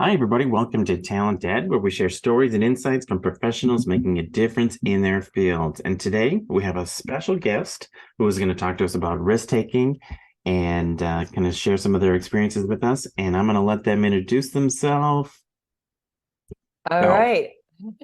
Hi, everybody. Welcome to TalentED, where we share stories and insights from professionals making a difference in their fields. And today we have a special guest who is going to talk to us about risk taking and kind of share some of their experiences with us. And I'm going to let them introduce themselves. All Go. right.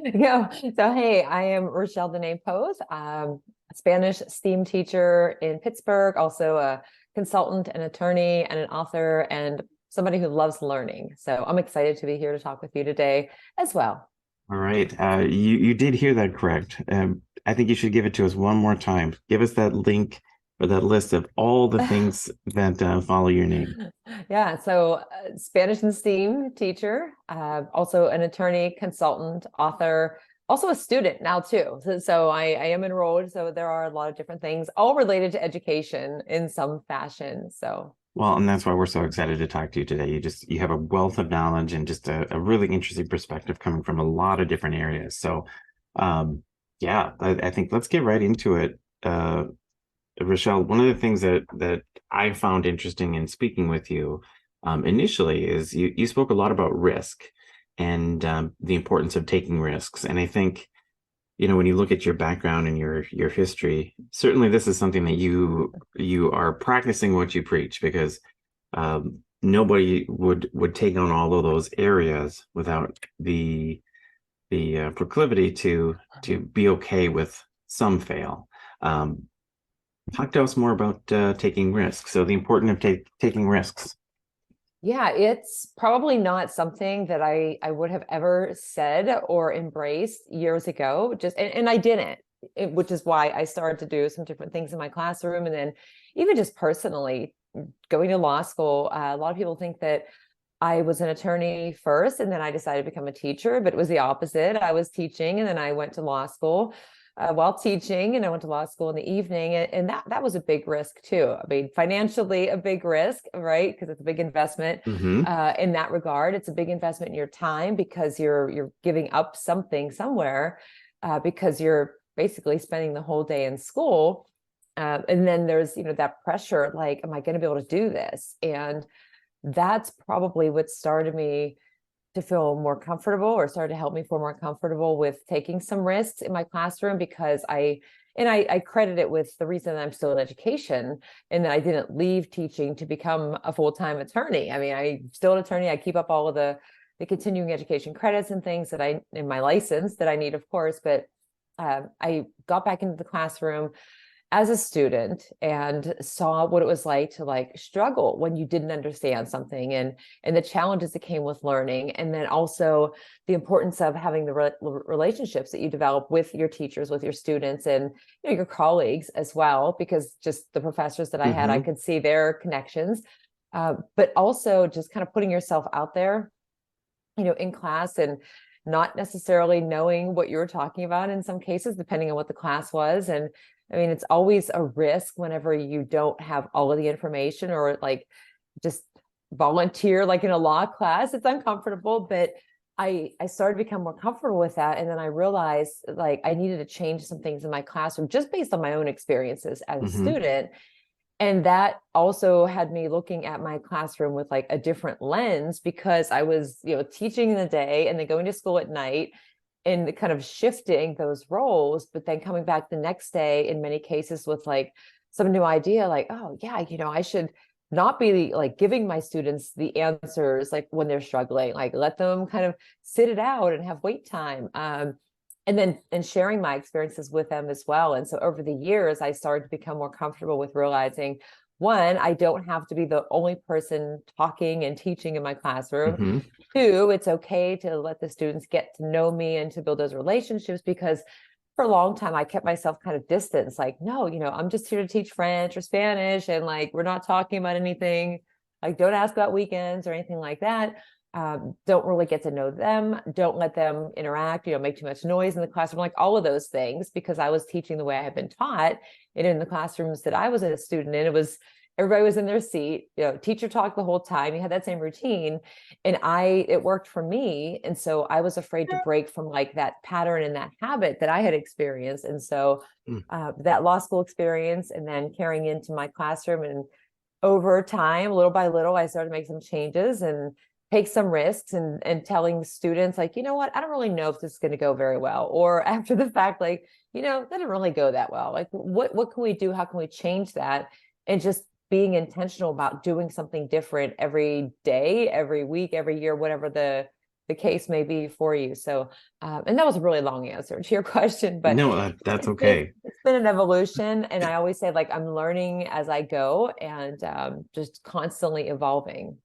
Yeah. So, hey, I am Rachelle Dene Poth, a Spanish STEAM teacher in Pittsburgh, also a consultant, an attorney, and an author, and somebody who loves learning. So I'm excited to be here to talk with you today as well. All right. You did hear that correct. I think you should give it to us one more time. Give us that link or that list of all the things that follow your name. Yeah, so Spanish and STEAM teacher, also an attorney, consultant, author, also a student now too. So I am enrolled. So there are a lot of different things, all related to education in some fashion. So Well, and that's why we're so excited to talk to you today. You have a wealth of knowledge and just a really interesting perspective coming from a lot of different areas. So, yeah, I think let's get right into it. Rochelle, one of the things that I found interesting in speaking with you initially is you spoke a lot about risk and the importance of taking risks. And I think, when you look at your background and your history, certainly this is something that you are practicing what you preach because nobody would take on all of those areas without the proclivity to be okay with some fail. Talk to us more about taking risks. So the importance of taking risks. yeah, it's probably not something that I would have ever said or embraced years ago. And I didn't, which is why I started to do some different things in my classroom. And then even just personally going to law school, a lot of people think that I was an attorney first, and then I decided to become a teacher, but it was the opposite. I was teaching, and then I went to law school while teaching, and I went to law school in the evening, and that was a big risk too. I mean, financially, a big risk, right? Because it's a big investment Mm-hmm. in that regard. It's a big investment in your time because you're giving up something somewhere because you're basically spending the whole day in school. And then there's that pressure, like, am I going to be able to do this? And that's probably what started me to feel more comfortable, or started to help me feel more comfortable with taking some risks in my classroom, because I credit it with the reason I'm still in education and that I didn't leave teaching to become a full-time attorney. I mean, I'm still an attorney. I keep up all of the continuing education credits and things that I in my license that I need, of course, but I got back into the classroom as a student and saw what it was like to struggle when you didn't understand something, and the challenges that came with learning, and then also the importance of having the relationships that you develop with your teachers, with your students, and your colleagues as well, because just the professors that I had, I Mm-hmm. could see their connections, but also just kind of putting yourself out there in class, and not necessarily knowing what you were talking about in some cases, depending on what the class was. And I mean, it's always a risk whenever you don't have all of the information, or just volunteer like in a law class. It's uncomfortable, but I started to become more comfortable with that. And then I realized I needed to change some things in my classroom just based on my own experiences as a Mm-hmm. student. And that also had me looking at my classroom with a different lens, because I was, teaching in the day and then going to school at night, and kind of shifting those roles, but then coming back the next day in many cases with some new idea, oh yeah, I should not be giving my students the answers when they're struggling, let them kind of sit it out and have wait time. And sharing my experiences with them as well. And so over the years, I started to become more comfortable with realizing, one, I don't have to be the only person talking and teaching in my classroom. Mm-hmm. Two, it's okay to let the students get to know me and to build those relationships, because for a long time I kept myself kind of distanced, no, I'm just here to teach French or Spanish, and we're not talking about anything, don't ask about weekends or anything like that. Don't really get to know them, don't let them interact, make too much noise in the classroom, all of those things, because I was teaching the way I had been taught. And in the classrooms that I was a student in, it was everybody was in their seat, teacher talked the whole time, you had that same routine, and it worked for me. And so I was afraid to break from that pattern and that habit that I had experienced. And so that law school experience, and then carrying into my classroom, and over time, little by little, I started to make some changes, and take some risks and telling students like, you know what, I don't really know if this is going to go very well. Or after the fact, like, you know, that didn't really go that well. Like, what can we do? How can we change that? And just being intentional about doing something different every day, every week, every year, whatever the case may be for you. So, and that was a really long answer to your question, but No, that's okay. it's been an evolution. And I always say, like, I'm learning as I go and just constantly evolving.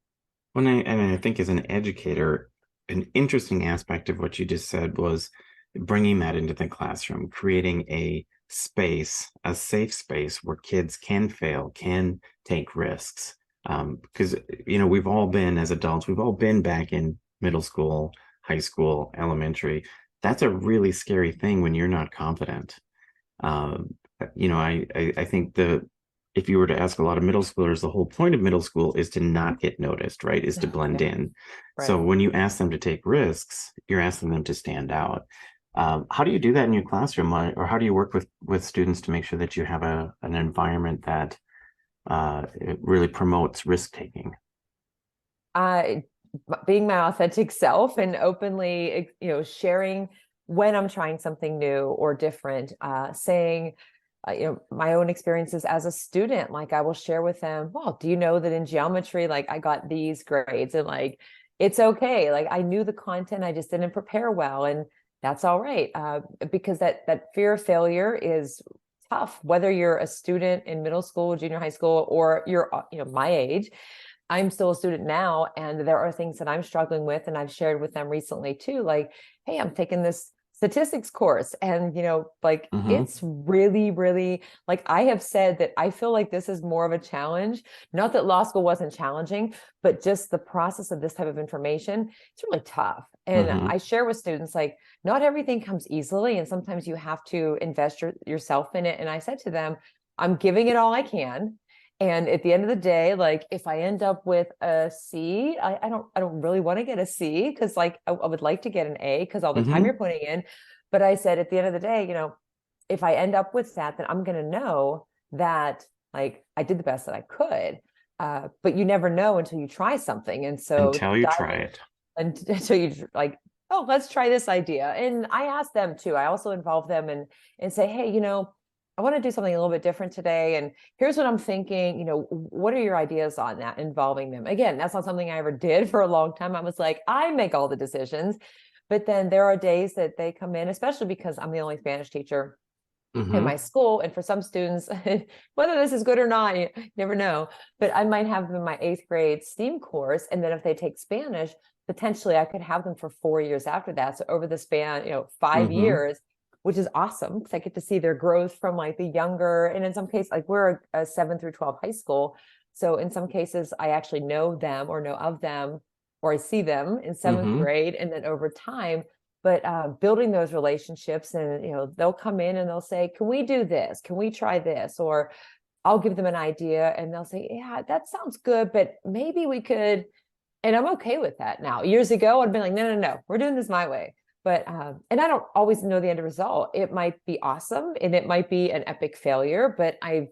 And I think as an educator, an interesting aspect of what you just said was bringing that into the classroom, creating a space, a safe space where kids can fail, can take risks. Because, you know, we've all been, as adults, we've all been back in middle school, high school, elementary. That's a really scary thing when you're not confident. Um, you know, I think if you were to ask a lot of middle schoolers, the whole point of middle school is to not get noticed, right? Is to blend Yeah, in. So right. when you ask them to take risks, you're asking them to stand out. How do you do that in your classroom, or how do you work with students to make sure that you have an environment that it really promotes risk taking? I Being my authentic self and openly, you know, sharing when I'm trying something new or different, saying, you know, my own experiences as a student. Like, I will share with them, well, do you know that in geometry, like, I got these grades, and like, it's okay. Like, I knew the content, I just didn't prepare well, and that's all right. Because that fear of failure is tough, whether you're a student in middle school, junior high school, or you're, you know, my age. I'm still a student now, and there are things that I'm struggling with, and I've shared with them recently too, like, hey, I'm taking this statistics course, and, you know, like, Hmm. it's really, really, like, I have said that I feel like this is more of a challenge. Not that law school wasn't challenging, but just the process of this type of information, it's really tough. And Hmm. I share with students, like, not everything comes easily, and sometimes you have to invest yourself in it. And I said to them, I'm giving it all I can. And at the end of the day, like, if I end up with a C, I don't really want to get a C, because, like, I would like to get an A because all the time you're Hmm. putting in. But I said, at the end of the day, you know, if I end up with that, then I'm going to know that, like, I did the best that I could. But you never know until you try something. And so Until you try diving it. until you, like, oh, let's try this idea. And I ask them too. I also involve them and say, hey, you know, I want to do something a little bit different today. And here's what I'm thinking. You know, what are your ideas on that, involving them? Again, that's not something I ever did for a long time. I was like, I make all the decisions. But then there are days that they come in, especially because I'm the only Spanish teacher in Hmm. my school. And for some students, whether this is good or not, you never know. But I might have them in my 8th grade STEAM course. And then if they take Spanish, potentially I could have them for 4 years after that. So over the span, you know, 5 years, which is awesome, because I get to see their growth from, like, the younger. And in some cases, like, we're a 7 through 12 high school. So in some cases, I actually know them or know of them, or I see them in 7th Hmm. grade. And then over time, but building those relationships, and, you know, they'll come in and they'll say, can we do this, can we try this? Or I'll give them an idea and they'll say, yeah, that sounds good, but maybe we could. And I'm okay with that now. Years ago, I'd been like, no, no, no, we're doing this my way. But and I don't always know the end result. It might be awesome and it might be an epic failure, but I've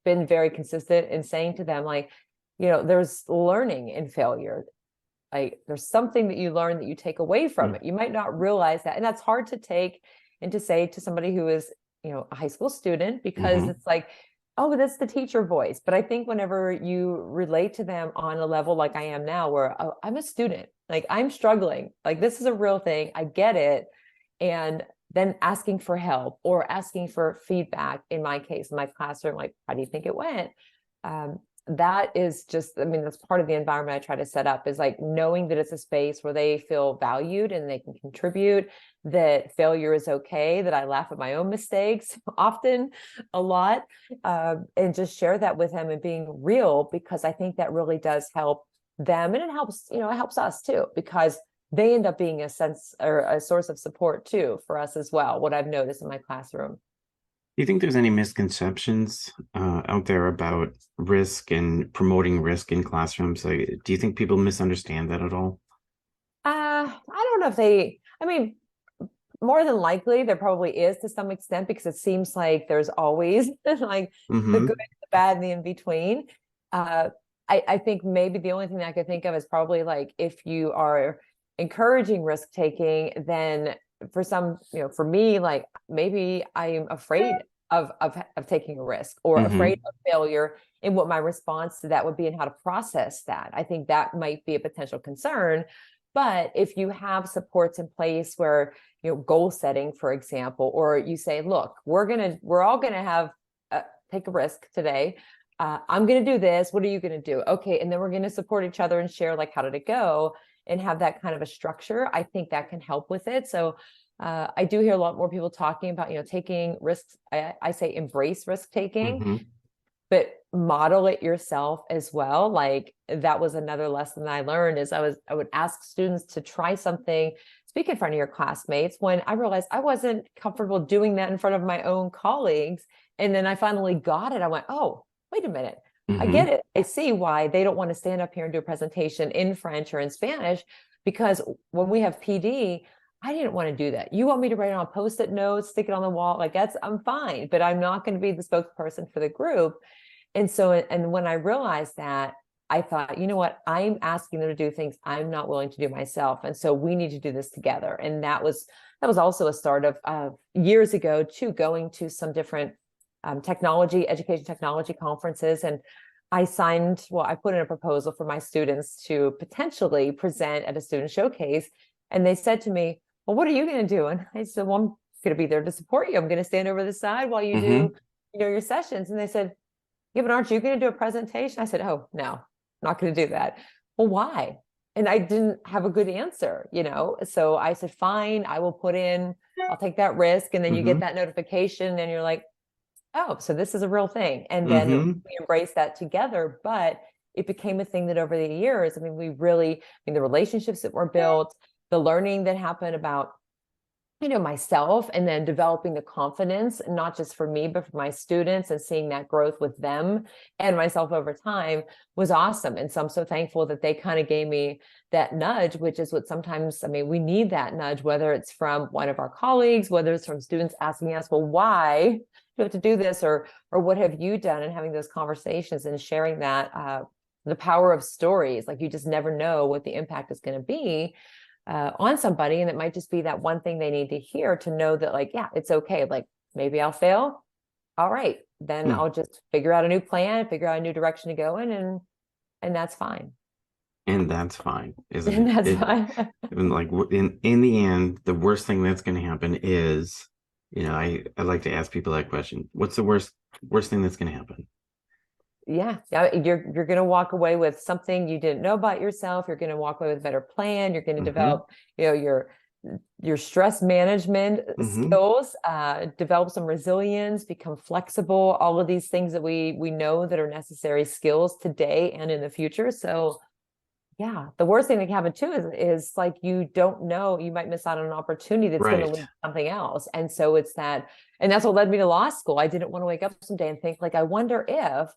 been very consistent in saying to them, like, you know, there's learning in failure. Like, there's something that you learn that you take away from it. You might not realize that. And that's hard to take and to say to somebody who is, you know, a high school student, because Hmm. it's like, oh, that's the teacher voice. But I think whenever you relate to them on a level like I am now, where, oh, I'm a student, like, I'm struggling, like, this is a real thing, I get it. And then asking for help or asking for feedback, in my case, in my classroom, like, how do you think it went? Um, that is just, I mean, that's part of the environment I try to set up, is like knowing that it's a space where they feel valued and they can contribute, that failure is okay, that I laugh at my own mistakes often, a lot, and just share that with them and being real, because I think that really does help them. And it helps, you know, it helps us too, because they end up being a sense or a source of support too for us as well, what I've noticed in my classroom. Do you think there's any misconceptions out there about risk and promoting risk in classrooms? Like, do you think people misunderstand that at all? I don't know if they, I mean, more than likely there probably is to some extent, because it seems like there's always like the good, Hmm. the bad, and the in between. Uh, I think maybe the only thing that I could think of is probably like if you are encouraging risk taking, then for some, for me, like maybe I'm afraid of taking a risk or Mm-hmm. afraid of failure, and what my response to that would be and how to process that. I think that might be a potential concern. But if you have supports in place where, goal setting, for example, or you say, look, we're all gonna have take a risk today. I'm going to do this. What are you going to do? Okay. And then we're going to support each other and share, like, how did it go, and have that kind of a structure. I think that can help with it. So I do hear a lot more people talking about, taking risks. I say embrace risk taking, Mm-hmm. but model it yourself as well. Like, that was another lesson that I learned is I would ask students to try something, speak in front of your classmates, when I realized I wasn't comfortable doing that in front of my own colleagues. And then I finally got it. I went, oh, wait a minute. I Mm-hmm. get it. I see why they don't want to stand up here and do a presentation in French or in Spanish, because when we have PD, I didn't want to do that. You want me to write it on Post-it notes, stick it on the wall, like, I'm fine, but I'm not going to be the spokesperson for the group. And so, and when I realized that, I thought, you know what, I'm asking them to do things I'm not willing to do myself. And so we need to do this together. And that was also a start of years ago, too, going to some different education technology conferences. And I put in a proposal for my students to potentially present at a student showcase. And they said to me, well, what are you going to do? And I said, well, I'm going to be there to support you. I'm going to stand over the side while you Mm-hmm. do, your sessions. And they said, yeah, but aren't you going to do a presentation? I said, oh, no, not going to do that. Well, why? And I didn't have a good answer, So I said, fine, I'll take that risk. And then you Mm-hmm. get that notification and you're like, oh, so this is a real thing. And then Mm-hmm. we embraced that together. But it became a thing that over the years, the relationships that were built, the learning that happened about, myself, and then developing the confidence, not just for me, but for my students, and seeing that growth with them and myself over time was awesome. And so I'm so thankful that they kind of gave me that nudge, which is what sometimes, we need that nudge, whether it's from one of our colleagues, whether it's from students asking us, well, why do you have to do this? Or what have you done? And having those conversations and sharing that, the power of stories, like, you just never know what the impact is going to be on somebody. And it might just be that one thing they need to hear to know that, like, yeah, it's okay. Like, maybe I'll fail. All right, then Mm. I'll just figure out a new plan, figure out a new direction to go in, and that's fine. And that's fine, isn't And it? that's It fine. and like in the end, the worst thing that's going to happen is, I like to ask people that question. What's the worst thing that's going to happen? Yeah, you're going to walk away with something you didn't know about yourself. You're going to walk away with a better plan. You're going to Mm-hmm. develop, your stress management Mm-hmm. skills, develop some resilience, become flexible, all of these things that we know that are necessary skills today and in the future. So yeah, the worst thing that can happen too is like, you don't know, you might miss out on an opportunity that's going to Right. lead to something else. And so it's that, and that's what led me to law school. I didn't want to wake up someday and think, like, I wonder if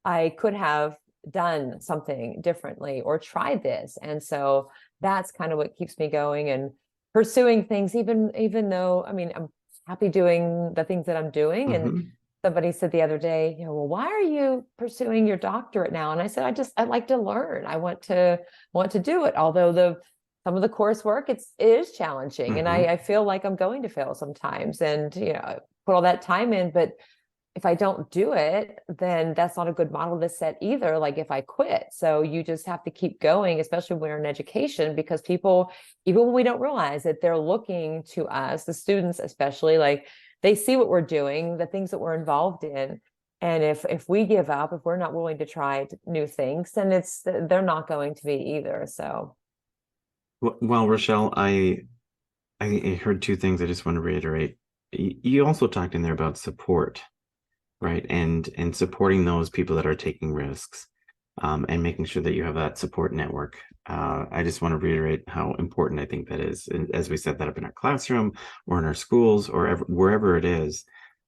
I could have done something differently or tried this. And so that's kind of what keeps me going and pursuing things, even though, I'm happy doing the things that I'm doing. And Mm-hmm. somebody said the other day, well, why are you pursuing your doctorate now? And I said, I like to learn. I want to do it. Although some of the coursework, it is challenging. And Mm-hmm. I feel like I'm going to fail sometimes, and, put all that time in, but if I don't do it, then that's not a good model to set either. Like, if I quit. So you just have to keep going, especially when we're in education, because people, even when we don't realize it, they're looking to us, the students especially, like, they see what we're doing, the things that we're involved in. And if we give up, if we're not willing to try new things, then they're not going to be either. So Well, Rochelle, I heard two things I just want to reiterate. You also talked in there about support, right? And supporting those people that are taking risks, and making sure that you have that support network. I just want to reiterate how important I think that is. And as we set that up in our classroom or in our schools or wherever it is,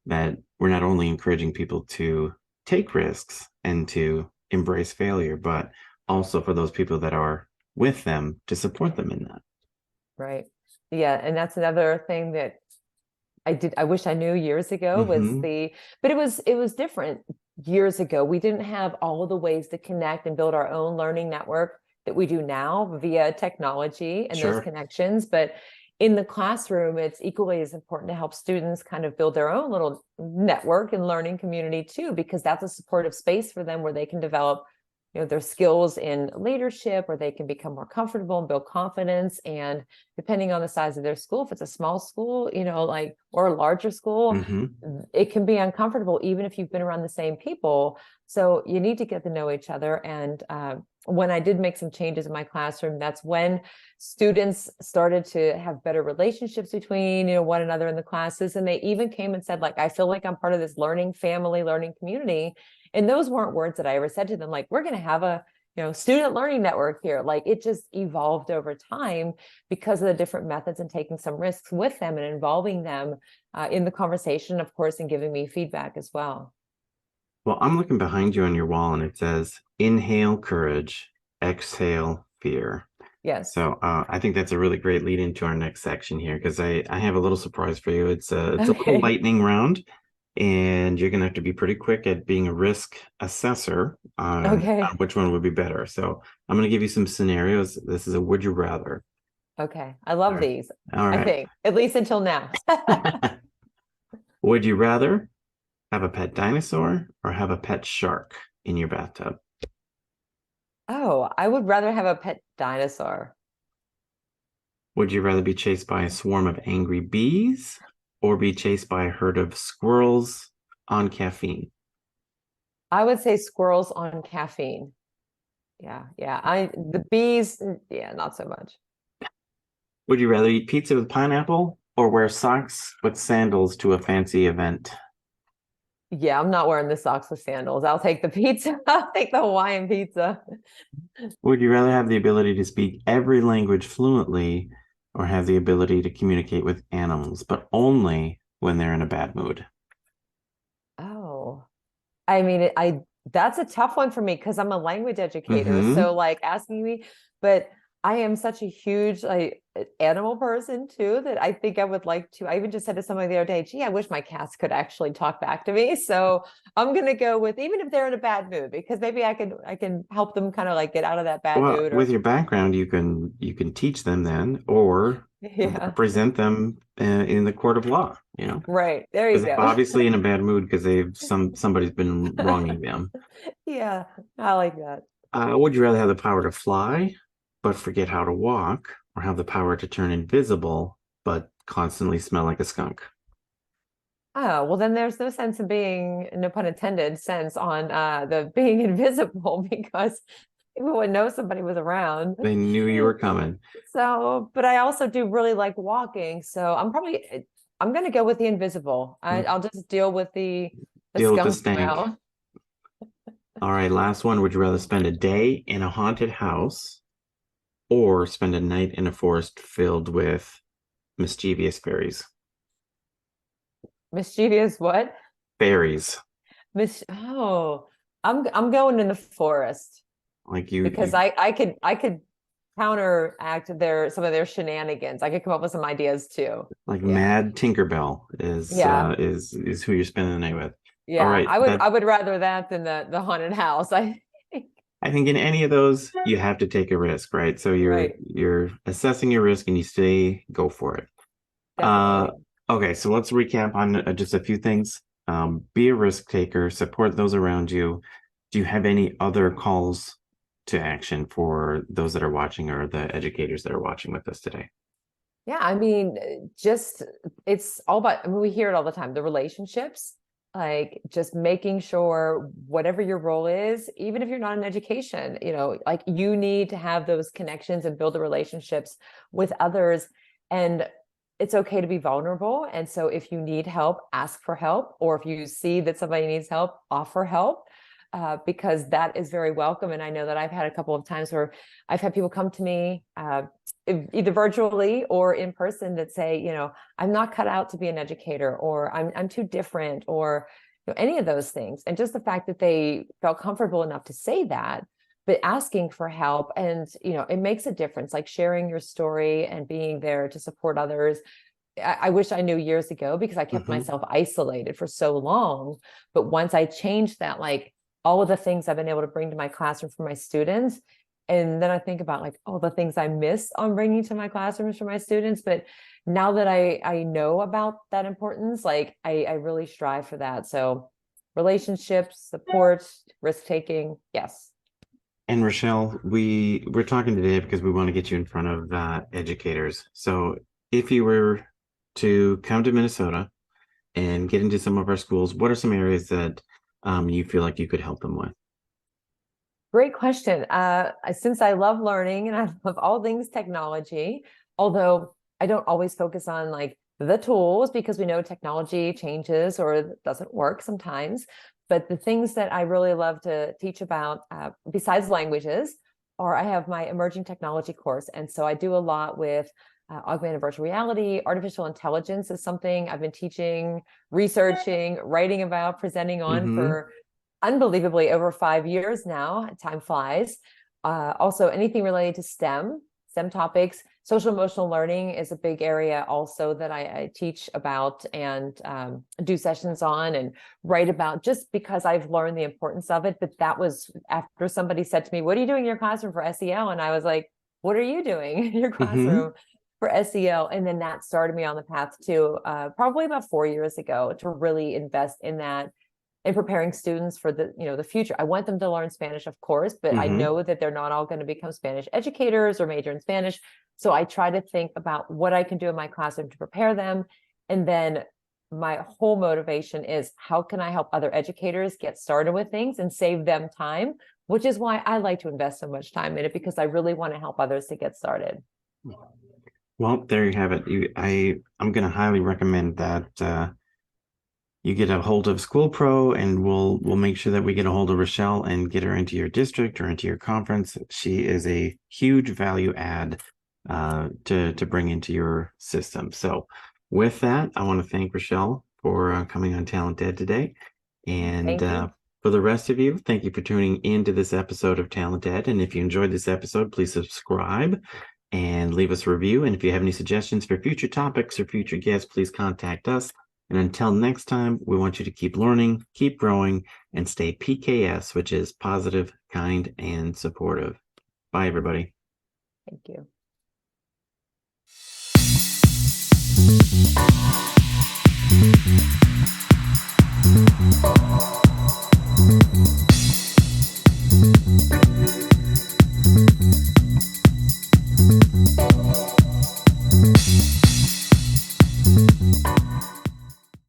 that we're not only encouraging people to take risks and to embrace failure, but also for those people that are with them to support them in that. right. Yeah. And that's another thing that I wish I knew years ago, was Mm-hmm. but it was different years ago, we didn't have all of the ways to connect and build our own learning network that we do now via technology and those Sure. connections. But in the classroom, it's equally as important to help students kind of build their own little network and learning community too, because that's a supportive space for them where they can develop, their skills in leadership, or they can become more comfortable and build confidence. And depending on the size of their school, if it's a small school, like, or a larger school, Hmm. it can be uncomfortable, even if you've been around the same people. So you need to get to know each other. And when I did make some changes in my classroom, that's when students started to have better relationships between, one another in the classes. And they even came and said, like, I feel like I'm part of this learning family, learning community. And those weren't words that I ever said to them, like, we're going to have a, student learning network here. Like, it just evolved over time because of the different methods and taking some risks with them and involving them in the conversation, of course, and giving me feedback as well. Well, I'm looking behind you on your wall and it says, inhale courage, exhale fear. Yes. So I think that's a really great lead into our next section here, because I have a little surprise for you. It's a little Okay. lightning round, and you're gonna have to be pretty quick at being a risk assessor on Okay. which one would be better. So I'm gonna give you some scenarios. This is a would you rather. Okay. I love these, All I right. think, at least until now. Would you rather have a pet dinosaur or have a pet shark in your bathtub? Oh, I would rather have a pet dinosaur. Would you rather be chased by a swarm of angry bees or be chased by a herd of squirrels on caffeine? I would say squirrels on caffeine. Yeah. Yeah. The bees, yeah, not so much. Would you rather eat pizza with pineapple or wear socks with sandals to a fancy event? Yeah, I'm not wearing the socks with sandals. I'll take the pizza. I'll take the Hawaiian pizza. Would you rather have the ability to speak every language fluently or have the ability to communicate with animals, but only when they're in a bad mood? Oh, I mean, that's a tough one for me because I'm a language educator. Mm-hmm. So like asking me, but I am such a huge like animal person too that I think I would like to. I even just said to somebody the other day, gee, I wish my cats could actually talk back to me. So I'm gonna go with, even if they're in a bad mood, because maybe I can help them kind of like get out of that bad Well, mood. Or with your background, you can teach them then, or yeah, represent them in the court of law. right. There you Because they're go. obviously in a bad mood because somebody's been wronging them. Yeah, I like that. Would you rather have the power to fly but forget how to walk, or have the power to turn invisible but constantly smell like a skunk? Oh, well, then there's no sense of being, no pun intended, sense on the being invisible because people would know somebody was around. They knew you were coming. So, but I also do really like walking. So I'm going to go with the invisible. I'll just deal with the Deal with the skunk stank. smell. All right, last one. Would you rather spend a day in a haunted house or spend a night in a forest filled with mischievous fairies? Mischievous what? Fairies. Oh, I'm going in the forest Like you, because I could counteract some of their shenanigans. I could come up with some ideas too. like Yeah. Mad Tinkerbell Yeah. is who you're spending the night with. All Yeah. right, I would rather that than the haunted house. I think. I think in any of those you have to take a risk, right? So you're Right. you're assessing your risk and go for it. Uh, Definitely. okay, so let's recap on just a few things. Be a risk taker, support those around you. Do you have any other calls to action for those that are watching or the educators that are watching with us today? Yeah. I mean, just it's all about, I mean, we hear it all the time, the relationships, like just making sure whatever your role is, even if you're not in education, like you need to have those connections and build the relationships with others. And it's okay to be vulnerable. And so if you need help, ask for help, or if you see that somebody needs help, offer help. Because that is very welcome. And I know that I've had a couple of times where I've had people come to me either virtually or in person that say, I'm not cut out to be an educator, or I'm too different, or any of those things. And just the fact that they felt comfortable enough to say that, but asking for help, and it makes a difference. Like sharing your story and being there to support others I wish I knew years ago, because I kept myself isolated for so long. But once I changed that, like all of the things I've been able to bring to my classroom for my students, and then I think about like all the things I miss on bringing to my classrooms for my students. But now that I know about that importance, like I really strive for that. So relationships, support, risk taking, yes. And Rachelle, we're talking today because we want to get you in front of educators. So if you were to come to Minnesota and get into some of our schools, what are some areas that you feel like you could help them with? Great question. Since I love learning and I love all things technology, although I don't always focus on like the tools, because we know technology changes or doesn't work sometimes. But the things that I really love to teach about, besides languages, are I have my emerging technology course. And so I do a lot with augmented virtual reality. Artificial intelligence is something I've been teaching, researching, writing about, presenting on for unbelievably over 5 years now. Time flies. Also, anything related to STEM topics. Social emotional learning is a big area also that I teach about and do sessions on and write about, just because I've learned the importance of it. But that was after somebody said to me, "What are you doing in your classroom for SEL?" And I was like, "What are you doing in your classroom for SEL?" And then that started me on the path to probably about 4 years ago, to really invest in that and preparing students for the future. I want them to learn Spanish, of course, but I know that they're not all going to become Spanish educators or major in Spanish. So I try to think about what I can do in my classroom to prepare them. And then my whole motivation is, how can I help other educators get started with things and save them time, which is why I like to invest so much time in it, because I really want to help others to get started. Well, there you have it. I'm going to highly recommend that you get a hold of School Pro, and we'll make sure that we get a hold of Rachelle and get her into your district or into your conference. She is a huge value add to bring into your system. So with that, I want to thank Rachelle for coming on TalentED today. And for the rest of you, thank you for tuning into this episode of TalentED. And if you enjoyed this episode, please subscribe and leave us a review. And if you have any suggestions for future topics or future guests, please contact us. And until next time, we want you to keep learning, keep growing, and stay PKS, which is positive, kind, and supportive. Bye, everybody. Thank you.